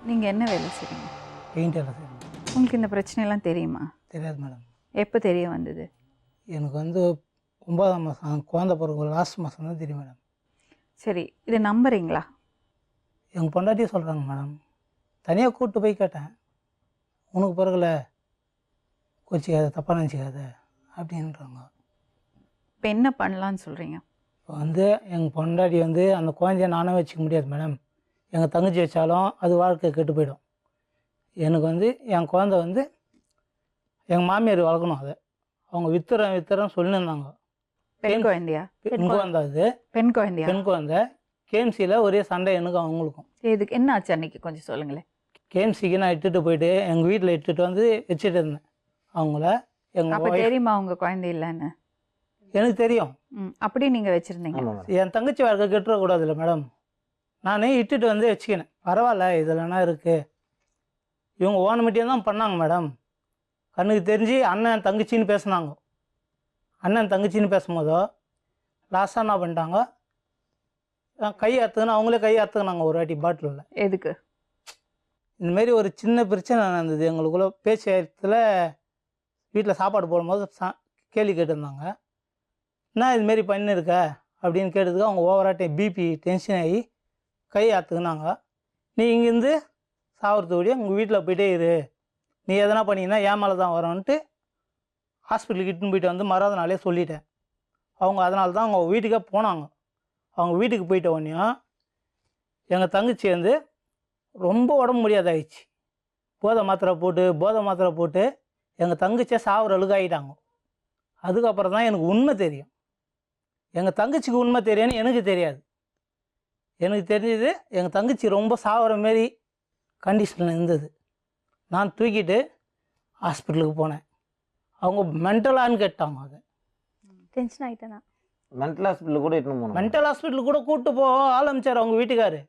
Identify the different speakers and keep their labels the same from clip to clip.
Speaker 1: நீங்கள் என்ன வேலை செய்றீங்க?
Speaker 2: பெயிண்ட் வேலை செய்யணும்.
Speaker 1: உங்களுக்கு இந்த பிரச்சனைலாம் தெரியுமா?
Speaker 2: தெரியாது மேடம்.
Speaker 1: எப்போ தெரிய வந்தது?
Speaker 2: எனக்கு வந்து 9ஆம் மாதம் குழந்த பிறகு லாஸ்ட் மாதம் தான் தெரியும் மேடம்.
Speaker 1: சரி, இதை நம்புறீங்களா?
Speaker 2: எங்கள் பொண்டாட்டியே சொல்கிறாங்க மேடம். தனியாக கூப்பிட்டு போய் கேட்டேன். உனக்கு பிறகுல கோச்சிக்காத, தப்பாக நினச்சிக்காத அப்படின்றாங்க.
Speaker 1: இப்போ என்ன பண்ணலான்னு சொல்கிறீங்க?
Speaker 2: இப்போ வந்து எங்கள் பொண்டாட்டி வந்து அந்த குழந்தைய நானே வச்சுக்க முடியாது மேடம். எங்கள் தங்கச்சி வச்சாலும் அது வாழ்க்கை கெட்டு போயிடும். எனக்கு வந்து என் குழந்தை வந்து எங்கள் மாமியார் வளர்க்கணும். அதை அவங்க வித்துறேன்னு சொல்லியிருந்தாங்க.
Speaker 1: பெண் குழந்தையா?
Speaker 2: பெண் குழந்தை அது.
Speaker 1: பெண் குழந்தையா?
Speaker 2: பெண் குழந்தை. கேஎம்சியில் ஒரே சண்டை எனக்கும் அவங்களுக்கும்.
Speaker 1: இதுக்கு என்ன ஆச்சு அன்னைக்கு கொஞ்சம் சொல்லுங்களேன்.
Speaker 2: கேஎம்சிக்கு நான் இட்டுட்டு போயிட்டு எங்கள் வீட்டில் இட்டுட்டு வந்து வச்சுட்டு இருந்தேன் அவங்கள.
Speaker 1: அப்போ
Speaker 2: எங்கள்
Speaker 1: தெரியுமா அவங்க குழந்தை இல்லைன்னு?
Speaker 2: எனக்கு தெரியும்.
Speaker 1: அப்படி நீங்கள் வச்சுருந்தீங்க.
Speaker 2: என் தங்கச்சி வாழ்க்கை கெட்டுறக்கூடாதுல்ல மேடம். நானே இட்டுட்டு வந்து வச்சுக்கினேன். பரவாயில்ல இதெல்லாம் இருக்குது. இவங்க ஓனமிட்டியாக தான் பண்ணாங்க மேடம். கண்ணுக்கு தெரிஞ்சு அண்ணன் தங்கச்சின்னு பேசுனாங்க. அண்ணன் தங்கச்சின்னு பேசும்போதோ லாஸ்ட்டாக என்ன பண்ணிட்டாங்க, கை அறுத்துக்கணும். அவங்களே கை அறுத்துக்கினாங்க ஒரு வாட்டி பாட்டிலில்.
Speaker 1: எதுக்கு?
Speaker 2: இந்தமாரி ஒரு சின்ன பிரச்சனை நடந்தது எங்களுக்குள்ள. பேச்சு வீட்டில் சாப்பாடு போடும்போது கேள்வி கேட்டிருந்தாங்க. என்ன இதுமாரி பண்ணியிருக்க அப்படின்னு கேட்டதுக்கு அவங்க ஓவராக பிபி டென்ஷன் ஆகி கை அறுத்துக்கினாங்க. நீ இங்கேருந்து சாவறதுடைய உங்கள் வீட்டில் போயிட்டே இரு, நீ எதனா பண்ணிங்கன்னா ஏன் மேலே தான் வரோன்ட்டு ஹாஸ்பிட்டலுக்கு இட்டுன்னு போயிட்டு வந்து மறாத நாளே சொல்லிட்டேன். அவங்க அதனால தான் அவங்க வீட்டுக்கே போனாங்க. அவங்க வீட்டுக்கு போயிட்ட உடனே எங்கள் தங்கச்சி வந்து ரொம்ப உடம்பு முடியாதாகிடுச்சு. போதை மாத்திரை போட்டு எங்கள் தங்கச்சியை சாவர அளவுக்கு ஆகிட்டாங்க. அதுக்கப்புறம் தான் எனக்கு உண்மை தெரியும். எங்கள் தங்கச்சிக்கு உண்மை தெரியும்னு எனக்கு தெரியாது. எனக்கு தெரிஞ்சது எங்கள் தங்கச்சி ரொம்ப சாவர மாரி கண்டிஷனில் இருந்தது. நான் தூக்கிட்டு ஹாஸ்பிட்டலுக்கு போனேன். அவங்க மென்டலான்னு கேட்டாங்க. அதை
Speaker 1: டென்ஷன் ஆகிட்டேனா?
Speaker 3: மென்டல் ஹாஸ்பிட்டலுக்கு கூட இட்டுன்னு போகணும்.
Speaker 2: மென்டல் ஹாஸ்பிட்டலுக்கு கூட கூப்பிட்டு போக ஆரம்பித்தார் அவங்க வீட்டுக்காரு.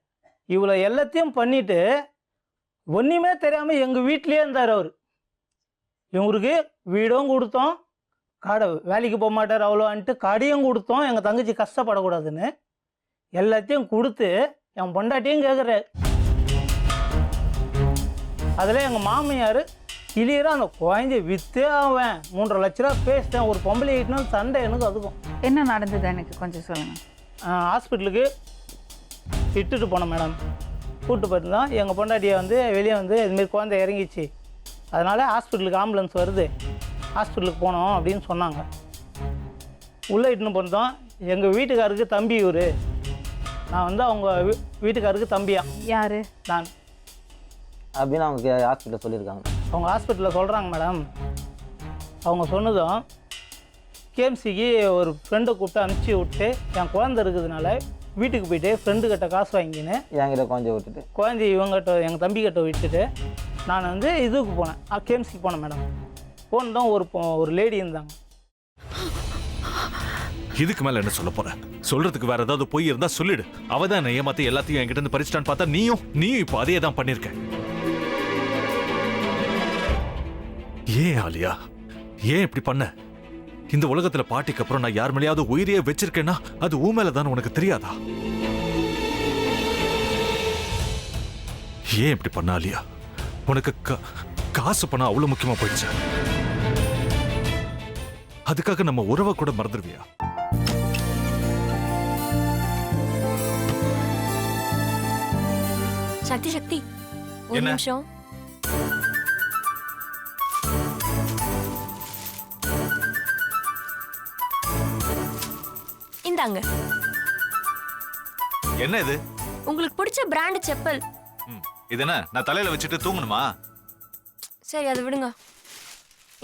Speaker 2: இவ்வளோ எல்லாத்தையும் பண்ணிவிட்டு ஒன்றுமே தெரியாமல் எங்கள் வீட்லேயே இருந்தார் அவர். இவருக்கு வீடும் கொடுத்தோம், காடை வேலைக்கு போக மாட்டார் அவ்வளோன்ட்டு கடையும் கொடுத்தோம். எங்கள் தங்கச்சி கஷ்டப்படக்கூடாதுன்னு எல்லாத்தையும் கொடுத்து என் பொண்டாட்டியும் கேட்குறாரு. அதில் எங்கள் மாமியார் கிளியராக அந்த குழந்தைய விற்றே அவன் 3.5 லட்ச ரூபா பேசிட்டேன். ஒரு பொம்பளை கிட்டனா சண்டை எனக்கு அதுக்கும்.
Speaker 1: என்ன நடந்தது எனக்கு கொஞ்சம் சொல்லுங்கள்.
Speaker 2: ஹாஸ்பிட்டலுக்கு இட்டுட்டு போனோம் மேடம். கூப்பிட்டு போயிருந்தோம். எங்கள் பொண்டாட்டியை வந்து வெளியே வந்து இதுமாரி குழந்தை இறங்கிச்சு, அதனால் ஹாஸ்பிட்டலுக்கு ஆம்புலன்ஸ் வருது, ஹாஸ்பிட்டலுக்கு போனோம் அப்படின்னு சொன்னாங்க. உள்ளே இட்டுன்னு போனோம். எங்கள் வீட்டுக்காருக்கு தம்பி இவர். நான் வந்து அவங்க வீட்டுக்காருக்கு தம்பியா.
Speaker 1: யார்?
Speaker 2: நான்.
Speaker 3: அப்படின்னு அவங்க ஹாஸ்பிட்டலில் சொல்லியிருக்காங்க.
Speaker 2: அவங்க ஹாஸ்பிட்டலில் சொல்கிறாங்க மேடம். அவங்க சொன்னதும் கேஎம்சிக்கு ஒரு ஃப்ரெண்டை கூப்பிட்டு அனுப்பிச்சி விட்டு என் குழந்தை இருக்கிறதுனால வீட்டுக்கு போயிட்டு ஃப்ரெண்டுக்கிட்ட காசு வாங்கின்னு
Speaker 3: என்கிட்ட குழந்தைய விட்டுட்டு
Speaker 2: குழந்தை இவங்ககிட்ட எங்கள் தம்பிக்கிட்ட விட்டுட்டு நான் வந்து இதுக்கு போனேன், கேஎம்சிக்கு போனேன் மேடம். போனதும் ஒரு லேடி இருந்தாங்க.
Speaker 4: இதுக்கு மேல என்ன சொல்ல போற? சொல்றதுக்கு வேற ஏதாவது போய் இருந்தா சொல்லிடு. அவ தான் என்ன ஏமாத்தி எல்லாத்தையும் என்கிட்ட இருந்து பறிச்சிட்டான்னு பார்த்தா நீயும் இப்போ அதே தான் பண்ணிருக்க. ஏன் ஆலியா, ஏன் இப்படி பண்ண? இந்த உலகத்துல பாட்டிக்கு அப்புறம் நான் யார் மேலேயாவது உயிரையே வச்சிருக்கேன்னா அது ஊ மேலதான் உனக்கு தெரியாதா? ஏன் இப்படி பண்ண ஆலியா? உனக்கு காசு பணம் அவ்வளவு முக்கியமா போயிடுச்சு. அதுக்காக நம்ம உறவை கூட மறந்துடுவியா?
Speaker 5: சக்தி சக்தி ஒரு நிமிஷம். இந்தாங்க.
Speaker 4: என்ன இது?
Speaker 5: உங்களுக்கு பிடிச்ச பிராண்ட் செப்பல்.
Speaker 4: இது என்ன நான் தலையில வச்சுட்டு தூங்கணுமா?
Speaker 5: சரி அதை விடுங்க.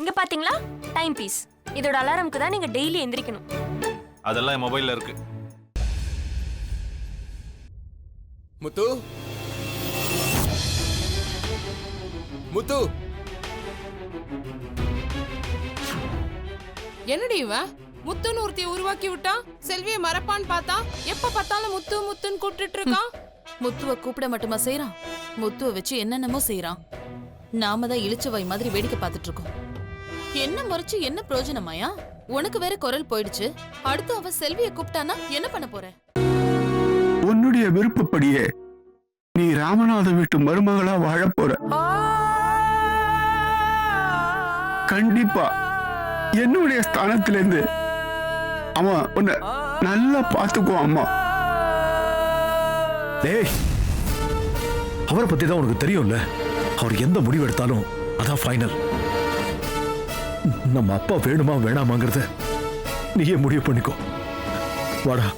Speaker 5: இங்க பாத்தீங்களா டைம் பீஸ். இதோட அலாரம்க்கு தான் நீங்க டெய்லி எந்திரிக்கணும்.
Speaker 4: அதெல்லாம் என் மொபைல்ல இருக்கு.
Speaker 6: முத்து, முத்து,
Speaker 7: என்னடி இவன் முத்துன்னு ஒருத்திய உருவாக்கி விட்டான். செல்வியை மறப்பான்னு பார்த்தா எப்ப பார்த்தாலும் முத்து முத்துன்னு கூப்பிட்டு இருக்கான்.
Speaker 8: முத்துவ கூப்பிட மட்டுமா செய்யறான், முத்துவ வச்சு என்னென்னமோ செய்யறான். நாம தான் இளிச்சவாய் மாதிரி வேடிக்கை பார்த்துட்டு இருக்கோம். என்ன முறைச்சு என்ன பிரயோஜனமாயா? உனக்கு வேற குரல் போயிடுச்சு. அடுத்து அவ செல்வியை கூப்பிட்டானா என்ன பண்ண போற?
Speaker 9: உன்னுடைய விருப்பப்படியே நீ ராமநாத வீட்டு மருமகளா வாழ போற. கண்டிப்பா என்னுடைய ஸ்தானத்திலிருந்து அவன் உன்னை நல்லா பார்த்துக்குவான் அம்மா.
Speaker 10: டேய், அவரை பத்தி தான் உனக்கு தெரியும்ல. அவர் எந்த முடிவு எடுத்தாலும் அதான் ஃபைனல். நம்ம அப்பா வேணுமா வேணாமாங்கிறத நீயே முடிவு பண்ணிக்கோ. வாடா.